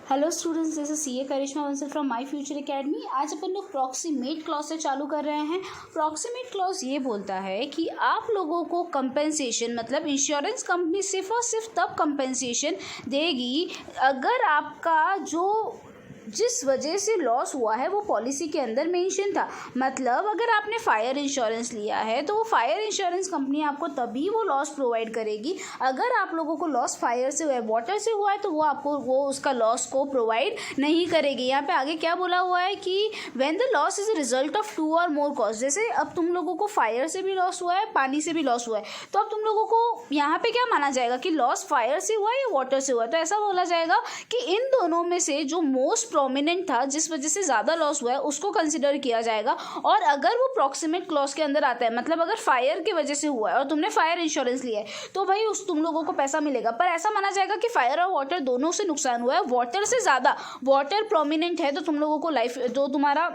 Hello students, this is CA Karishma Bansal from My Future Academy. आज अपन लोग प्रॉक्सिमेट क्लॉज से चालू कर रहे हैं। प्रॉक्सिमेट क्लॉज ये बोलता है कि आप लोगों को कंपेंसेशन मतलब इंश्योरेंस कंपनी सिर्फ और सिर्फ तब कंपेंसेशन देगी अगर आपका जो जिस वजह से लॉस हुआ है वो पॉलिसी के अंदर मेंशन था। मतलब अगर आपने फायर इंश्योरेंस लिया है तो वो फायर इंश्योरेंस कंपनी आपको तभी वो लॉस प्रोवाइड करेगी। अगर आप लोगों को लॉस फायर से हुआ है, वाटर से हुआ है, तो वो आपको उसका लॉस को प्रोवाइड नहीं करेगी। यहाँ पे आगे क्या बोला हुआ है कि when the loss is a result of 2 और मोर कॉज। जैसे अब तुम लोगों को फायर से भी लॉस हुआ है, पानी से भी लॉस हुआ है, तो अब तुम लोगों को यहाँ पे क्या माना जाएगा कि लॉस फायर से हुआ है या वाटर से हुआ है। तो ऐसा बोला जाएगा कि इन दोनों में से जो मोस्ट प्रोमिनेंट था, जिस वजह से ज़्यादा लॉस हुआ है, उसको कंसिडर किया जाएगा। और अगर वो प्रॉक्सिमेट क्लॉज के अंदर आता है, मतलब अगर फायर की वजह से हुआ है और तुमने फायर इंश्योरेंस लिया है, तो भाई तुम लोगों को पैसा मिलेगा। पर ऐसा माना जाएगा कि फायर और वाटर दोनों से नुकसान हुआ है, वाटर से ज़्यादा वाटर प्रोमिनेंट है, तो तुम लोगों को लाइफ जो तुम्हारा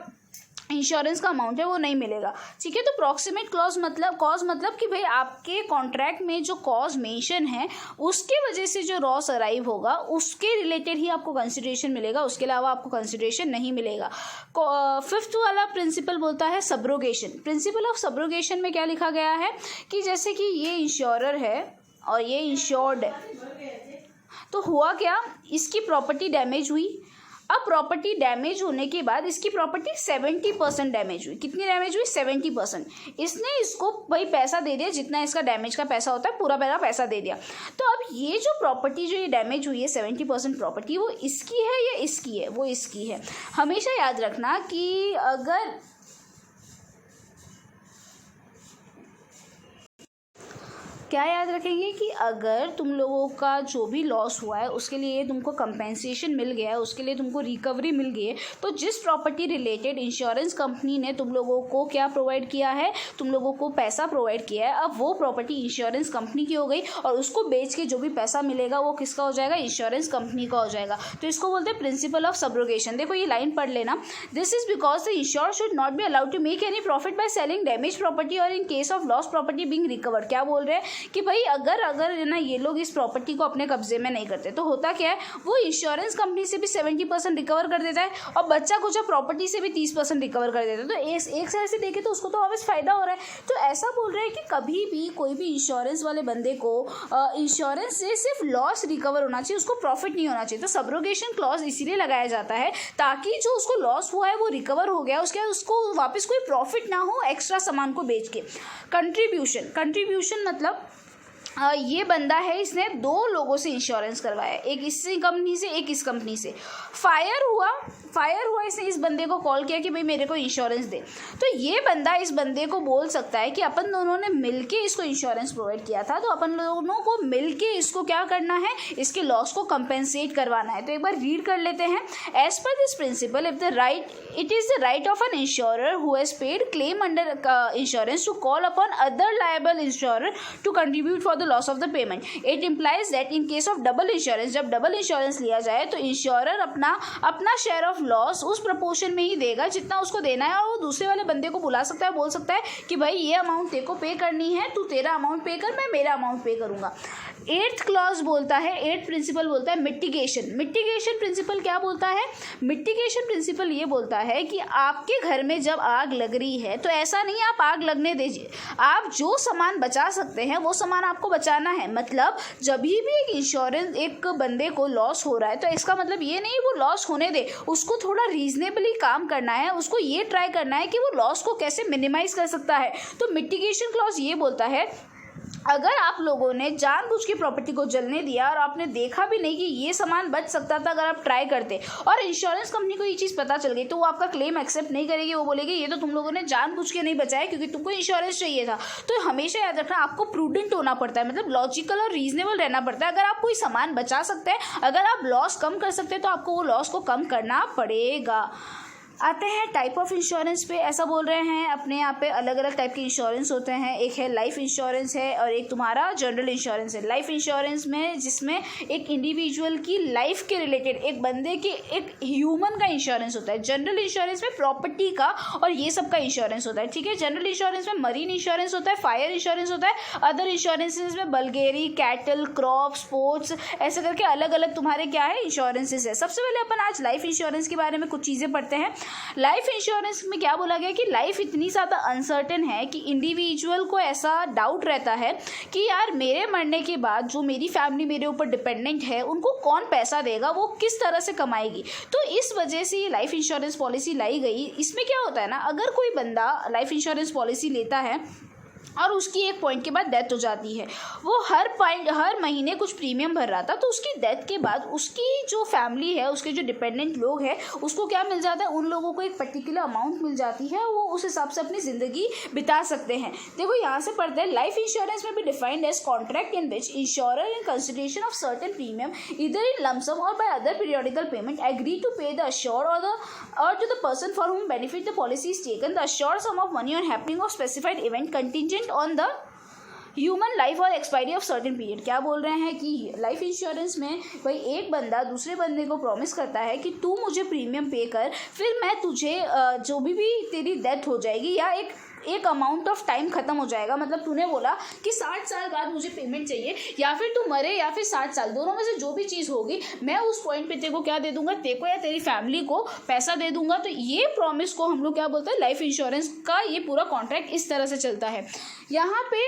इंश्योरेंस का अमाउंट है वो नहीं मिलेगा। ठीक है, तो प्रॉक्सिमेट क्लॉज मतलब कॉज मतलब कि भाई आपके कॉन्ट्रैक्ट में जो कॉज मेंशन है उसके वजह से जो लॉस अराइव होगा उसके रिलेटेड ही आपको कंसिडरेशन मिलेगा, उसके अलावा आपको कंसिडरेशन नहीं मिलेगा। फिफ्थ वाला प्रिंसिपल बोलता है सब्रोगेशन। प्रिंसिपल ऑफ सब्रोगेशन में क्या लिखा गया है कि जैसे कि ये इंश्योरर है और ये इंश्योर्ड है, तो हुआ क्या, इसकी प्रॉपर्टी डैमेज हुई। अब प्रॉपर्टी डैमेज होने के बाद इसकी प्रॉपर्टी 70% डैमेज हुई। कितनी डैमेज हुई? 70%। इसने इसको भाई पैसा दे दिया, जितना इसका डैमेज का पैसा होता है पूरा पैसा दे दिया। तो अब ये जो प्रॉपर्टी जो ये डैमेज हुई है 70% प्रॉपर्टी, वो इसकी है या इसकी है? वो इसकी है। हमेशा याद रखना कि अगर क्या याद रखेंगे कि अगर तुम लोगों का जो भी लॉस हुआ है उसके लिए तुमको कंपेंसेशन मिल गया है, उसके लिए तुमको रिकवरी मिल गई है, तो जिस प्रॉपर्टी रिलेटेड इंश्योरेंस कंपनी ने तुम लोगों को क्या प्रोवाइड किया है, तुम लोगों को पैसा प्रोवाइड किया है, अब वो प्रॉपर्टी इंश्योरेंस कंपनी की हो गई और उसको बेच के जो भी पैसा मिलेगा वो किसका हो जाएगा? इंश्योरेंस कंपनी का हो जाएगा। तो इसको बोलते हैं प्रिंसिपल ऑफ सब्रोगेशन। देखो ये लाइन पढ़ लेना। This is because the insured should not be allowed to make any profit by selling damage property और in case of loss property being recovered. क्या बोल रहे हैं कि भाई अगर ना ये लोग इस प्रॉपर्टी को अपने कब्जे में नहीं करते तो होता क्या है, वो इंश्योरेंस कंपनी से भी 70% रिकवर कर देता है और बच्चा कुछ प्रॉपर्टी से भी 30% रिकवर कर देता है। तो एक साइड से देखे तो उसको तो ऑब्वियस फायदा हो रहा है। तो ऐसा बोल रहे हैं कि कभी भी कोई भी इंश्योरेंस वाले बंदे को इंश्योरेंस से सिर्फ लॉस रिकवर होना चाहिए, उसको प्रॉफिट नहीं होना चाहिए। तो सब्रोगेशन क्लॉज इसीलिए लगाया जाता है ताकि जो उसको लॉस हुआ है वो रिकवर हो गया, उसके बाद उसको वापस कोई प्रॉफिट ना हो एक्स्ट्रा सामान को बेच के। कंट्रीब्यूशन मतलब ये बंदा है, इसने 2 लोगों से इंश्योरेंस करवाया, एक इस कंपनी से एक इस कंपनी से। फायर हुआ, इसने इस बंदे को कॉल किया कि भाई मेरे को इंश्योरेंस दे। तो ये बंदा इस बंदे को बोल सकता है कि अपन दोनों ने मिलके इसको इंश्योरेंस प्रोवाइड किया था, तो अपन दोनों को मिलके इसको क्या करना है, इसके लॉस को कंपेंसेट करवाना है। तो एक बार रीड कर लेते हैं। As per this principle it is the right of an insurer who has paid claim under insurance to call upon other liable insurer to contribute for the loss of the payment. It implies that in case of double insurance, जब double insurance लिया जाए तो insurer अपना share of loss उस proportion में ही देगा जितना उसको देना है, और वो दूसरे वाले बंदे को बुला सकता है, बोल सकता है कि भाई ये अमाउंट तेरे को पे करनी है, तू तेरा अमाउंट पे कर, मैं मेरा अमाउंट पे करूंगा। 8th क्लॉज बोलता है, 8th प्रिंसिपल बोलता है मिटिगेशन प्रिंसिपल क्या बोलता है? मिटिगेशन प्रिंसिपल ये बोलता है कि आपके घर में जब आग लग रही है तो ऐसा नहीं आप आग लगने दीजिए, आप जो सामान बचा सकते हैं वो सामान आपको बचाना है। मतलब जब भी एक बंदे को लॉस हो रहा है तो इसका मतलब ये नहीं वो लॉस होने दे, उसको थोड़ा रीजनेबली काम करना है, उसको ये ट्राई करना है कि वो लॉस को कैसे मिनिमाइज कर सकता है। तो मिटिगेशन क्लॉज ये बोलता है अगर आप लोगों ने जानबूझ के प्रॉपर्टी को जलने दिया और आपने देखा भी नहीं कि ये सामान बच सकता था अगर आप ट्राई करते, और इंश्योरेंस कंपनी को ये चीज़ पता चल गई, तो वो आपका क्लेम एक्सेप्ट नहीं करेगी। वो बोलेगी ये तो तुम लोगों ने जानबूझ के नहीं बचाया क्योंकि तुमको इंश्योरेंस चाहिए था। तो हमेशा याद रखना आपको प्रूडेंट होना पड़ता है, मतलब लॉजिकल और रीजनेबल रहना पड़ता है। अगर आप कोई सामान बचा सकते हैं, अगर आप लॉस कम कर सकते हैं तो आपको वो लॉस को कम करना पड़ेगा। आते हैं टाइप ऑफ इंश्योरेंस पे। ऐसा बोल रहे हैं अपने यहाँ पे अलग अलग टाइप के इंश्योरेंस होते हैं। एक है लाइफ इंश्योरेंस है और एक तुम्हारा जनरल इंश्योरेंस है। लाइफ इंश्योरेंस में जिसमें एक इंडिविजुअल की लाइफ के रिलेटेड, एक बंदे के, एक ह्यूमन का इंश्योरेंस होता है। जनरल इंश्योरेंस में प्रॉपर्टी का और ये सब का इंश्योरेंस होता है, ठीक है। जनरल इंश्योरेंस में मरीन इंश्योरेंस होता है, फायर इंश्योरेंस होता है, अदर इंश्योरेंसेज में बल्गेरी, कैटल, क्रॉप, स्पोर्ट्स, ऐसे करके अलग अलग तुम्हारे क्या है इंश्योरेंसेज है। सबसे पहले अपन आज लाइफ इंश्योरेंस के बारे में कुछ चीज़ें पढ़ते हैं। लाइफ इंश्योरेंस में क्या बोला गया कि लाइफ इतनी ज़्यादा अनसर्टेन है कि इंडिविजुअल को ऐसा डाउट रहता है कि यार मेरे मरने के बाद जो मेरी फैमिली मेरे ऊपर डिपेंडेंट है उनको कौन पैसा देगा, वो किस तरह से कमाएगी। तो इस वजह से ये लाइफ इंश्योरेंस पॉलिसी लाई गई। इसमें क्या होता है ना, अगर कोई बंदा लाइफ इंश्योरेंस पॉलिसी लेता है और उसकी एक पॉइंट के बाद डेथ हो जाती है, वो हर महीने कुछ प्रीमियम भर रहा था, तो उसकी डेथ के बाद उसकी जो फैमिली है, उसके जो डिपेंडेंट लोग हैं, उसको क्या मिल जाता है, उन लोगों को एक पर्टिकुलर अमाउंट मिल जाती है, वो उस हिसाब से अपनी ज़िंदगी बिता सकते हैं। देखो यहाँ से पढ़ते हैं, लाइफ इंश्योरेंस में भी defined as contract in which insurer in consideration of certain premium either in lump sum और by other periodical payment agree to pay the assured or to the person for whom benefit the policy is taken the assured sum of money on happening of specified event contingent on the human life और expiry of certain period. क्या बोल रहे हैं कि life insurance में भाई एक बंदा दूसरे बंदे को प्रॉमिस करता है कि तू मुझे प्रीमियम पे कर, फिर मैं तुझे जो भी तेरी डेथ हो जाएगी या एक अमाउंट ऑफ टाइम खत्म हो जाएगा, मतलब तूने बोला कि 60 साल बाद मुझे पेमेंट चाहिए, या फिर तू मरे या फिर 60 साल, दोनों में से जो भी चीज़ होगी मैं उस पॉइंट पे तेरे को क्या दे दूंगा, तेरे को या तेरी फैमिली को पैसा दे दूंगा। तो ये प्रॉमिस को हम लोग क्या बोलते हैं, लाइफ इंश्योरेंस का ये पूरा कॉन्ट्रैक्ट इस तरह से चलता है। यहाँ पे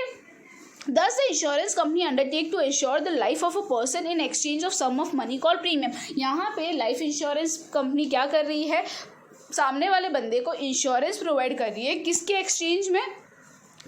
Thus, the insurance company undertake to insure the life of a person in exchange of sum of money called premium। यहाँ पे लाइफ इंश्योरेंस कंपनी क्या कर रही है, सामने वाले बंदे को इंश्योरेंस प्रोवाइड कर रही है, किसके एक्सचेंज में,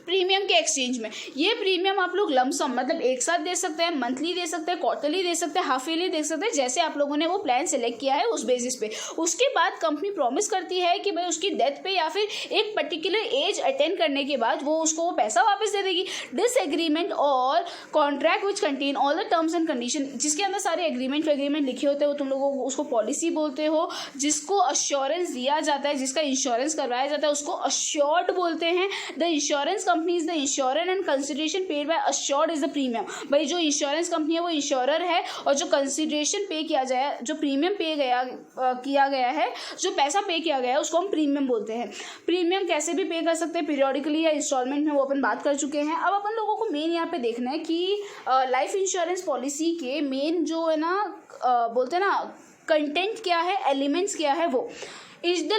प्रीमियम के एक्सचेंज में। ये प्रीमियम आप लोग लमसम मतलब एक साथ दे सकते हैं, मंथली दे सकते हैं, क्वार्टरली दे सकते हैं, हाफ ईयरली दे सकते हैं, जैसे आप लोगों ने वो प्लान सेलेक्ट किया है उस बेसिस पे। उसके बाद कंपनी प्रॉमिस करती है कि भाई उसकी डेथ पे या फिर एक पर्टिकुलर एज अटेंड करने के बाद वो उसको वो पैसा वापस दे देगी। दिस एग्रीमेंट और contract which contain all the terms and condition, जिसके अंदर सारे एग्रीमेंट लिखे होते हैं, वो तुम लोगों को उसको पॉलिसी बोलते हो। जिसको अश्योरेंस दिया जाता है, जिसका इंश्योरेंस करवाया जाता है, उसको अश्योर्ड बोलते हैं। The insurance company is the insurer and consideration paid by assured is the premium. भाई जो इंश्योरेंस कंपनी है वो इंश्योरर है और जो कंसिडरेशन पे किया जाए, जो प्रीमियम पे किया गया है, जो पैसा पे किया गया है, उसको हम प्रीमियम बोलते हैं। प्रीमियम कैसे भी पे कर सकते हैं, पीरियोडिकली या इंस्टॉलमेंट में, वो अपन बात कर चुके हैं। अब अपन लोगों को मेन यहाँ पे देखना है कि लाइफ इंश्योरेंस पॉलिसी के मेन जो है ना बोलते हैं ना कंटेंट क्या है, एलिमेंट्स क्या है। वो इज द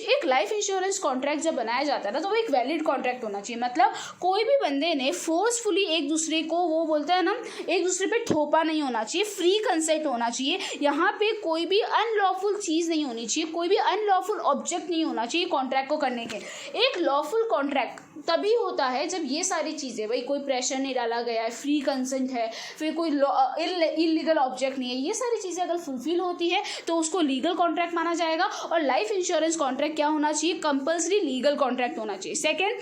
एक लाइफ इंश्योरेंस कॉन्ट्रैक्ट जब बनाया जाता है ना, तो वो एक वैलिड कॉन्ट्रैक्ट होना चाहिए। मतलब कोई भी बंदे ने फोर्सफुली एक दूसरे को, वो बोलते हैं ना, एक दूसरे पे थोपा नहीं होना चाहिए, फ्री कंसेंट होना चाहिए। यहाँ पे कोई भी अनलॉफुल चीज़ नहीं होनी चाहिए, कोई भी अनलॉफुल ऑब्जेक्ट नहीं होना चाहिए कॉन्ट्रैक्ट को करने के। एक लॉफुल कॉन्ट्रैक्ट तभी होता है जब ये सारी चीज़ें, भाई कोई प्रेशर नहीं डाला गया है, फ्री कंसेंट है, फिर कोई इलीगल ऑब्जेक्ट नहीं है, ये सारी चीज़ें अगर फुलफिल होती है तो उसको लीगल कॉन्ट्रैक्ट माना जाएगा। और लाइफ इंश्योरेंस कॉन्ट्रैक्ट क्या होना चाहिए, कंपल्सरी लीगल कॉन्ट्रैक्ट होना चाहिए। सेकेंड,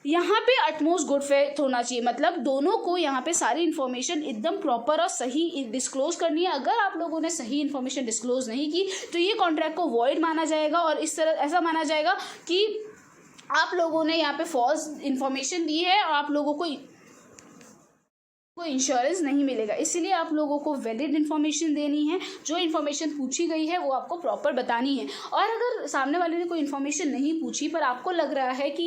यहाँ पे अटमोस्ट गुड फेथ होना चाहिए, मतलब दोनों को यहाँ पे सारी इन्फॉर्मेशन एकदम प्रॉपर और सही डिस्क्लोज करनी है। अगर आप लोगों ने सही इन्फॉर्मेशन डिस्क्लोज नहीं की तो ये कॉन्ट्रैक्ट को वॉइड माना जाएगा और इस तरह ऐसा माना जाएगा कि आप लोगों ने यहाँ पे फॉल्स इन्फॉर्मेशन दी है और आप लोगों को इंश्योरेंस नहीं मिलेगा। इसीलिए आप लोगों को वैलिड इन्फॉर्मेशन देनी है, जो इन्फॉर्मेशन पूछी गई है वो आपको प्रॉपर बतानी है। और अगर सामने वाले ने कोई इन्फॉर्मेशन नहीं पूछी पर आपको लग रहा है कि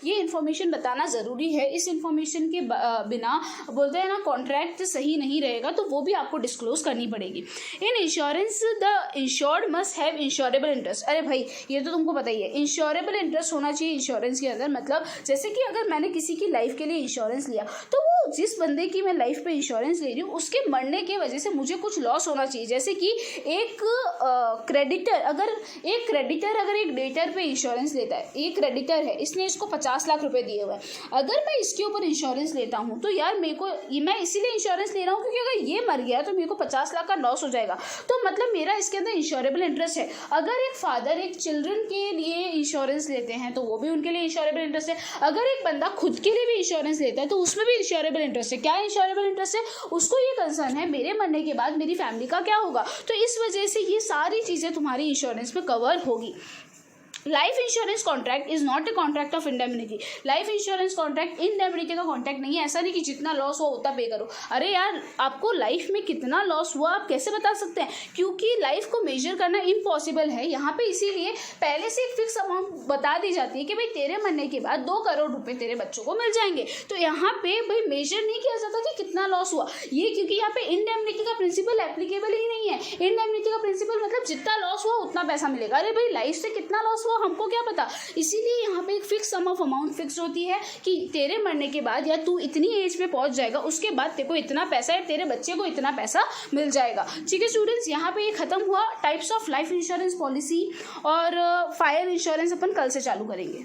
ये इन्फॉर्मेशन बताना ज़रूरी है, इस इन्फॉर्मेशन के बिना बोलते हैं ना कॉन्ट्रैक्ट सही नहीं रहेगा, तो वो भी आपको डिस्क्लोज करनी पड़ेगी। In insurance the insured must have insurable interest. अरे भाई ये तो तुमको पता ही है, इंश्योरेबल इंटरेस्ट होना चाहिए इंश्योरेंस के अंदर। मतलब जैसे कि अगर मैंने किसी की लाइफ के लिए इंश्योरेंस लिया, तो वो जिस बंदे की लाइफ पे इंश्योरेंस ले रही हूँ उसके मरने की वजह से मुझे कुछ लॉस होना चाहिए। जैसे कि एक क्रेडिटर अगर एक डेटर पे इंश्योरेंस लेता है, एक क्रेडिटर है, इसने इसको 50 लाख रुपए दिए हुए हैं, अगर मैं इसके ऊपर इंश्योरेंस लेता हूँ तो यार मैं इसीलिए इंश्योरेंस ले रहा हूँ क्योंकि अगर ये मर गया तो मेरे को 50 लाख का लॉस हो जाएगा, तो मतलब मेरा इसके अंदर इंश्योरेबल इंटरेस्ट है। अगर एक फादर एक चिल्ड्रन के लिए इंश्योरेंस लेते हैं तो वो भी उनके लिए इंश्योरेबल इंटरेस्ट है। अगर एक बंदा खुद के लिए भी इंश्योरेंस लेता है तो उसमें भी इंश्योरेबल इंटरेस्ट है। क्या इंश्योरेबल इंटरेस्ट है, उसको ये कंसर्न है मेरे मरने के बाद मेरी फैमिली का क्या होगा, तो इस वजह से ये सारी चीज़ें तुम्हारी इंश्योरेंस में कवर होगी। Life insurance contract is not a contract of indemnity. Life insurance contract indemnity का कॉन्ट्रैक्ट नहीं है। ऐसा नहीं कि जितना लॉस हुआ उतना पे करो। अरे यार, आपको लाइफ में कितना लॉस हुआ आप कैसे बता सकते हैं? क्योंकि लाइफ को मेजर करना इम्पॉसिबल है यहाँ पे, इसीलिए पहले से एक फिक्स अमाउंट बता दी जाती है कि भाई तेरे मरने के बाद 2 करोड़ रुपए तेरे बच्चों को मिल जाएंगे। तो यहाँ पे भाई मेजर नहीं किया जाता कि कितना लॉस हुआ, ये क्योंकि यहाँ पे इंडेमनिटी का प्रिंसिपल एप्लीकेबल ही नहीं है। इंडेमनिटी का प्रिंसिपल मतलब जितना लॉस हुआ उतना पैसा मिलेगा। अरे भाई, लाइफ से कितना लॉस हुआ हमको क्या पता? इसीलिए यहाँ पे एक fix sum of amount fix होती है कि तेरे मरने के बाद या तू इतनी एज पे पहुंच जाएगा, उसके बाद तेरे को इतना पैसा है, तेरे बच्चे को इतना पैसा मिल जाएगा। ठीक है स्टूडेंट्स, यहाँ पे ये खत्म हुआ types of life insurance policy, और फायर इंश्योरेंस अपन कल से चालू करेंगे।